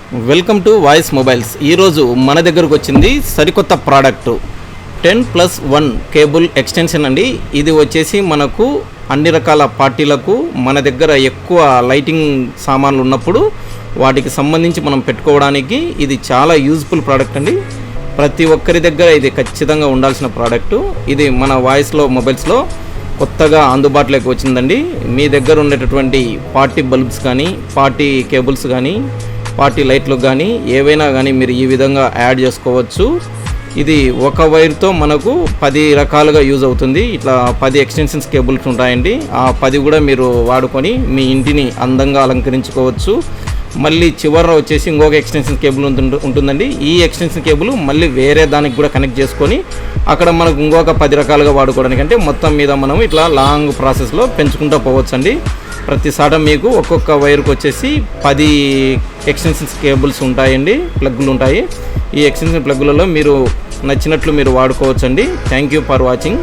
Welcome to voice mobiles. ఈరోజు మన దగ్గరకు వచ్చింది సరికొత్త ప్రోడక్ట్ 10+1 కేబుల్ ఎక్స్టెన్షన్ అండి. ఇది వచ్చేసి మనకు అన్ని రకాల పార్టీలకు మన దగ్గర ఎక్కువ లైటింగ్ సామాన్లు ఉన్నప్పుడు వాటికి సంబంధించి మనం పెట్టుకోవడానికి ఇది చాలా యూజ్ఫుల్ ప్రోడక్ట్ అండి. ప్రతి ఒక్కరి దగ్గర ఇది ఖచ్చితంగా ఉండాల్సిన ప్రోడక్టు. ఇది మన వాయిస్లో మొబైల్స్లో కొత్తగా అందుబాటులోకి వచ్చిందండి. మీ దగ్గర ఉండేటటువంటి పార్టీ బల్బ్స్ కానీ, పార్టీ కేబుల్స్ కానీ, పార్టీ లైట్లు కానీ ఏవైనా కానీ మీరు ఈ విధంగా యాడ్ చేసుకోవచ్చు. ఇది ఒక వైర్తో మనకు 10 రకాలుగా యూజ్ అవుతుంది. ఇట్లా 10 ఎక్స్టెన్షన్స్ కేబుల్స్ ఉంటాయండి. ఆ 10 కూడా మీరు వాడుకొని మీ ఇంటిని అందంగా అలంకరించుకోవచ్చు. మళ్ళీ చివర వచ్చేసి ఇంకొక ఎక్స్టెన్షన్ కేబుల్ ఉంటుందండి. ఈ ఎక్స్టెన్షన్ కేబుల్ మళ్ళీ వేరే దానికి కూడా కనెక్ట్ చేసుకొని అక్కడ మనకు ఇంకొక 10 రకాలుగా వాడుకోవడానికి, అంటే మొత్తం మీద మనం ఇట్లా లాంగ్ ప్రాసెస్లో పెంచుకుంటూ పోవచ్చు అండి. ప్రతిసాట మీకు ఒక్కొక్క వైర్కి వచ్చేసి 10 ఎక్స్టెన్షన్ కేబుల్స్ ఉంటాయండి, ప్లగ్గులు ఉంటాయి. ఈ ఎక్స్టెన్షన్ ప్లగ్గులలో మీరు నచ్చినట్లు మీరు వాడుకోవచ్చు అండి. Thank you for watching.